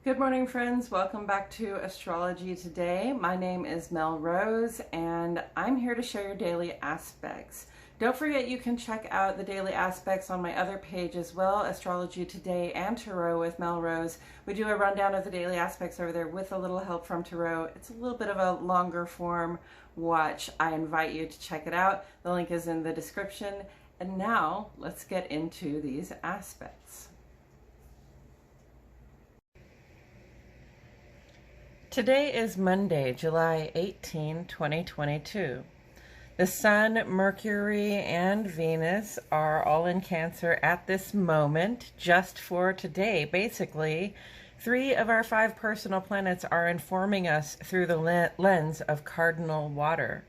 Good morning, friends. Welcome back to Astrology Today. My name is Mel Rose, and I'm here to share your daily aspects. Don't forget you can check out the daily aspects on my other page as well, Astrology Today and Tarot with Mel Rose. We do a rundown of the daily aspects over there with a little help from Tarot. It's a little bit of a longer form watch. I invite you to check it out. The link is in the description. And now let's get into these aspects. Today is Monday, July 18, 2022. The Sun, Mercury, and Venus are all in Cancer at this moment. Just for today, basically, 3 of our 5 personal planets are informing us through the lens of cardinal water.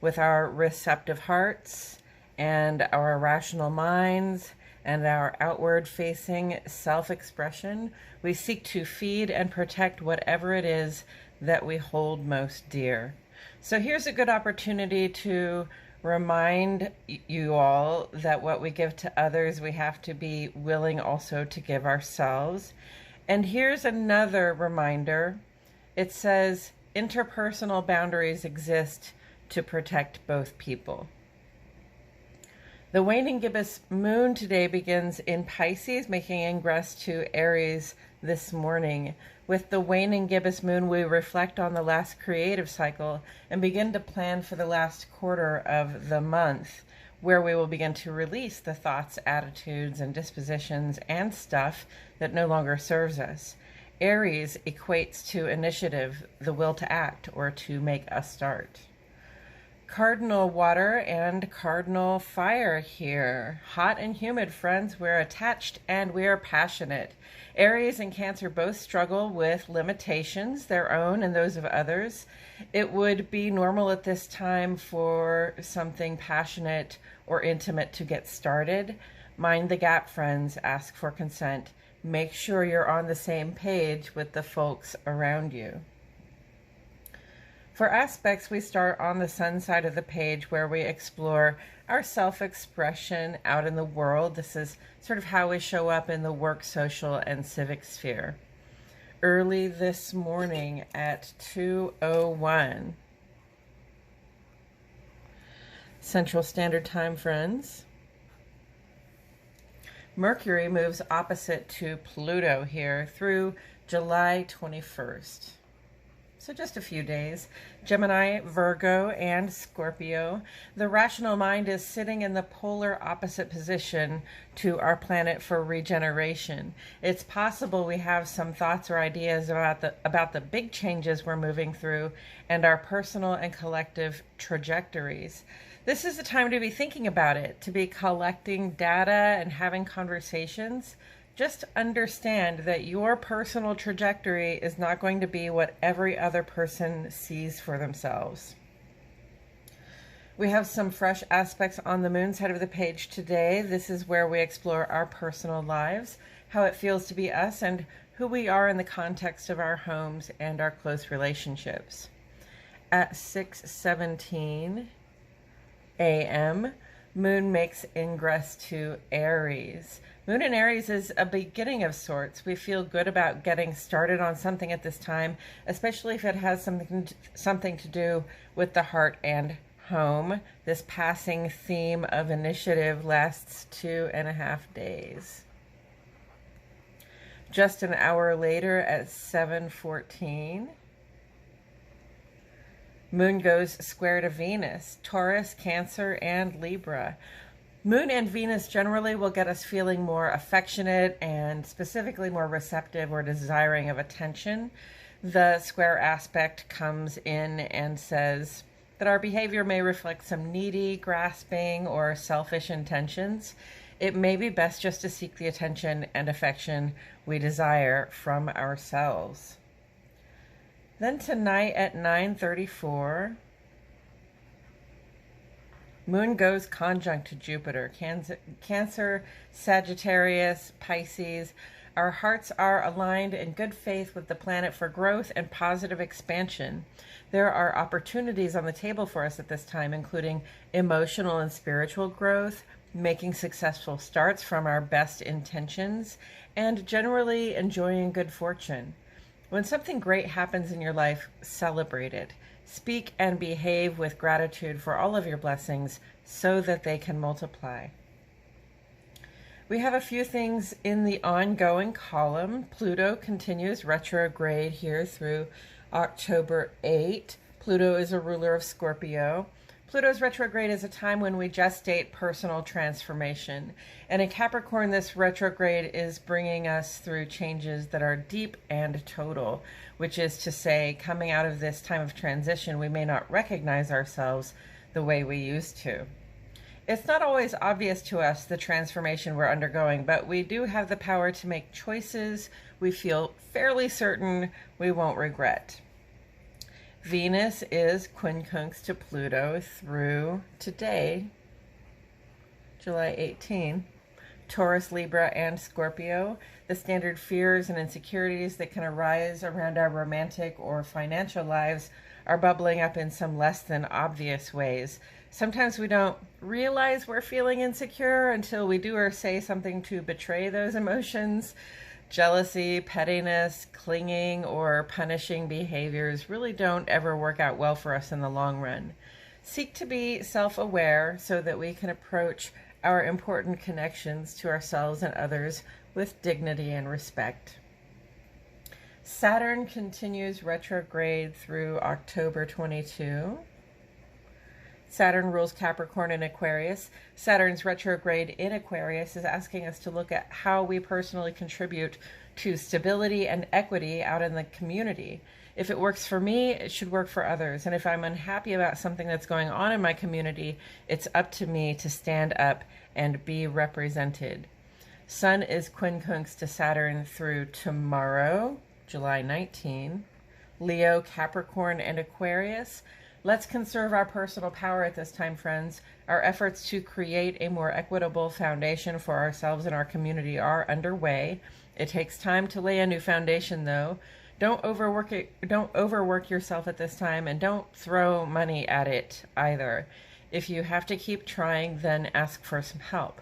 With our receptive hearts and our rational minds and our outward-facing self-expression, we seek to feed and protect whatever it is that we hold most dear. So here's a good opportunity to remind you all that what we give to others, we have to be willing also to give ourselves. And here's another reminder. It says interpersonal boundaries exist to protect both people. The waning gibbous moon today begins in Pisces, making ingress to Aries this morning. With the waning gibbous moon, we reflect on the last creative cycle and begin to plan for the last quarter of the month, where we will begin to release the thoughts, attitudes, and dispositions and stuff that no longer serves us. Aries equates to initiative, the will to act or to make a start. Cardinal water and cardinal fire here. Hot and humid, friends. We're attached and we're passionate. Aries and Cancer both struggle with limitations, their own and those of others. It would be normal at this time for something passionate or intimate to get started. Mind the gap, friends. Ask for consent. Make sure you're on the same page with the folks around you. For aspects, we start on the Sun side of the page where we explore our self-expression out in the world. This is sort of how we show up in the work, social, and civic sphere. Early this morning at 2:01 Central Standard Time, friends, Mercury moves opposite to Pluto here through July 21st. So just a few days. Gemini, Virgo, and Scorpio. The rational mind is sitting in the polar opposite position to our planet for regeneration. It's possible we have some thoughts or ideas about the big changes we're moving through and our personal and collective trajectories. This is the time to be thinking about it, to be collecting data and having conversations. Just understand that your personal trajectory is not going to be what every other person sees for themselves. We have some fresh aspects on the moon side of the page today. This is where we explore our personal lives, how it feels to be us, and who we are in the context of our homes and our close relationships. At 6:17 a.m., Moon makes ingress to Aries. Moon in Aries is a beginning of sorts. We feel good about getting started on something at this time, especially if it has something to do with the heart and home. This passing theme of initiative lasts 2.5 days. Just an hour later at 7:14, Moon goes square to Venus, Taurus, Cancer, and Libra. Moon and Venus generally will get us feeling more affectionate and specifically more receptive or desiring of attention. The square aspect comes in and says that our behavior may reflect some needy, grasping, or selfish intentions. It may be best just to seek the attention and affection we desire from ourselves. Then tonight at 9:34, Moon goes conjunct to Jupiter, Cancer, Sagittarius, Pisces. Our hearts are aligned in good faith with the planet for growth and positive expansion. There are opportunities on the table for us at this time, including emotional and spiritual growth, making successful starts from our best intentions, and generally enjoying good fortune. When something great happens in your life, celebrate it. Speak and behave with gratitude for all of your blessings so that they can multiply. We have a few things in the ongoing column. Pluto continues retrograde here through October 8. Pluto is a ruler of Scorpio. Pluto's retrograde is a time when we gestate personal transformation. And in Capricorn, this retrograde is bringing us through changes that are deep and total, which is to say, coming out of this time of transition, we may not recognize ourselves the way we used to. It's not always obvious to us the transformation we're undergoing, but we do have the power to make choices we feel fairly certain we won't regret. Venus is quincunx to Pluto through today, July 18. Taurus, Libra, and Scorpio. The standard fears and insecurities that can arise around our romantic or financial lives are bubbling up in some less than obvious ways. Sometimes we don't realize we're feeling insecure until we do or say something to betray those emotions. Jealousy, pettiness, clinging, or punishing behaviors really don't ever work out well for us in the long run. Seek to be self-aware so that we can approach our important connections to ourselves and others with dignity and respect. Saturn continues retrograde through October 22. Saturn rules Capricorn and Aquarius. Saturn's retrograde in Aquarius is asking us to look at how we personally contribute to stability and equity out in the community. If it works for me, it should work for others. And if I'm unhappy about something that's going on in my community, it's up to me to stand up and be represented. Sun is quincunx to Saturn through tomorrow, July 19. Leo, Capricorn, and Aquarius. Let's conserve our personal power at this time, friends. Our efforts to create a more equitable foundation for ourselves and our community are underway. It takes time to lay a new foundation, though. Don't overwork it. Don't overwork yourself at this time, and don't throw money at it either. If you have to keep trying, then ask for some help.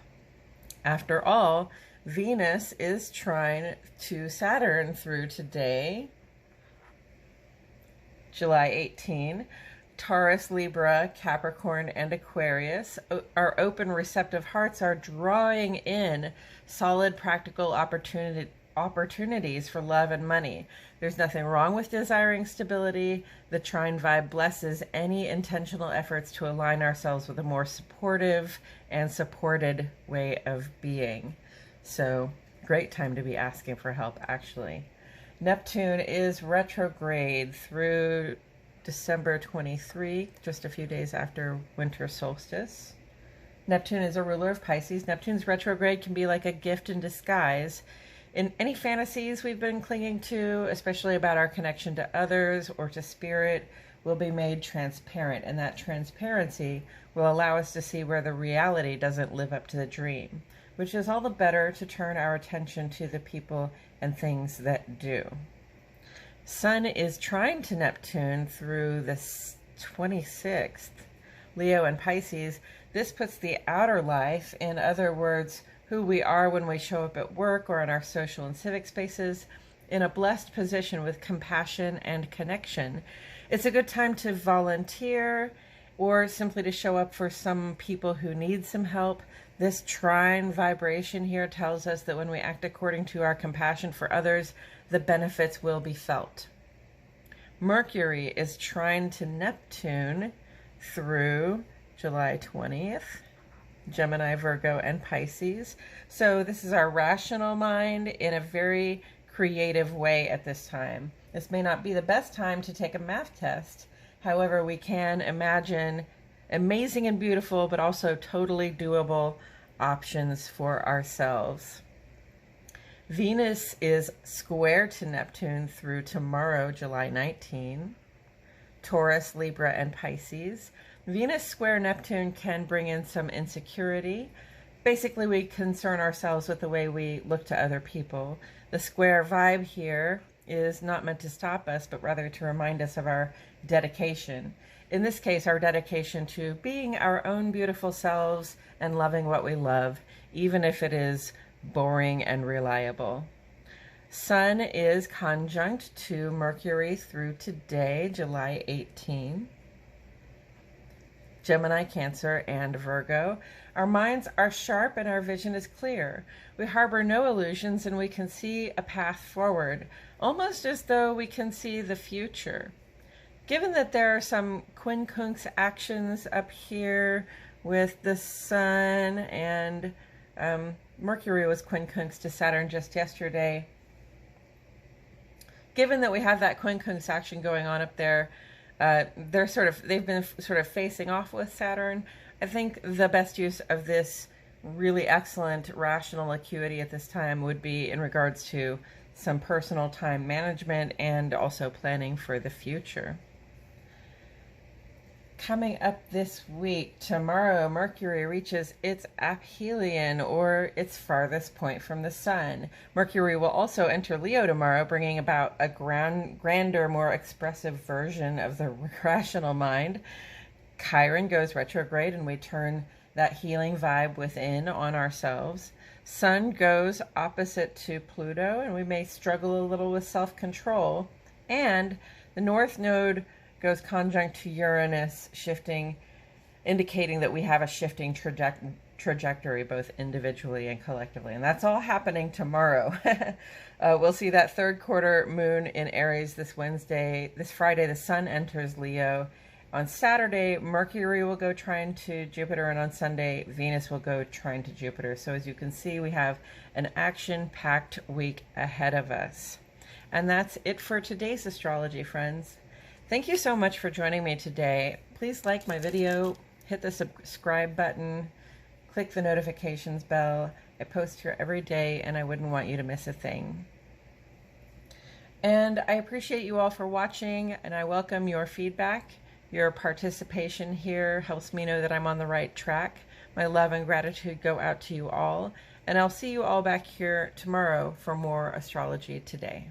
After all, Venus is trine to Saturn through today, July 18. Taurus, Libra, Capricorn, and Aquarius. Our open, receptive hearts are drawing in solid, practical opportunities for love and money. There's nothing wrong with desiring stability. The trine vibe blesses any intentional efforts to align ourselves with a more supportive and supported way of being. So, great time to be asking for help, actually. Neptune is retrograde through December 23, just a few days after winter solstice. Neptune is a ruler of Pisces. Neptune's retrograde can be like a gift in disguise. In any fantasies we've been clinging to, especially about our connection to others or to spirit, will be made transparent, and that transparency will allow us to see where the reality doesn't live up to the dream, which is all the better to turn our attention to the people and things that do. Sun is trine to Neptune through the 26th. Leo and Pisces, this puts the outer life, in other words, who we are when we show up at work or in our social and civic spaces, in a blessed position with compassion and connection. It's a good time to volunteer or simply to show up for some people who need some help. This trine vibration here tells us that when we act according to our compassion for others, the benefits will be felt. Mercury is trine to Neptune through July 20th. Gemini, Virgo, and Pisces. So this is our rational mind in a very creative way at this time. This may not be the best time to take a math test. However, we can imagine amazing and beautiful, but also totally doable options for ourselves. Venus is square to Neptune through tomorrow, July 19. Taurus, Libra, and Pisces. Venus square Neptune can bring in some insecurity. Basically, we concern ourselves with the way we look to other people. The square vibe here is not meant to stop us, but rather to remind us of our dedication. In this case, our dedication to being our own beautiful selves and loving what we love, even if it is boring and reliable. Sun is conjunct to Mercury through today, July 18. Gemini, Cancer, and Virgo. Our minds are sharp and our vision is clear. We harbor no illusions and we can see a path forward, almost as though we can see the future. Given that there are some quincunx actions up here with the Sun and Mercury was quincunx to Saturn just yesterday. Given that we have that quincunx action going on up there, they've been sort of facing off with Saturn. I think the best use of this really excellent rational acuity at this time would be in regards to some personal time management and also planning for the future. Coming up this week, tomorrow, Mercury reaches its aphelion, or its farthest point from the Sun. Mercury will also enter Leo tomorrow, bringing about a grander, more expressive version of the rational mind. Chiron goes retrograde, and we turn that healing vibe within on ourselves. Sun goes opposite to Pluto, and we may struggle a little with self-control. And the North Node goes conjunct to Uranus, indicating that we have a shifting trajectory, both individually and collectively. And that's all happening tomorrow. We'll see that third quarter moon in Aries this Friday, the Sun enters Leo. On Saturday, Mercury will go trine to Jupiter, and on Sunday, Venus will go trine to Jupiter. So as you can see, we have an action-packed week ahead of us. And that's it for today's astrology, friends. Thank you so much for joining me today. Please like my video, hit the subscribe button, click the notifications bell. I post here every day and I wouldn't want you to miss a thing. And I appreciate you all for watching, and I welcome your feedback. Your participation here helps me know that I'm on the right track. My love and gratitude go out to you all, and I'll see you all back here tomorrow for more Astrology Today.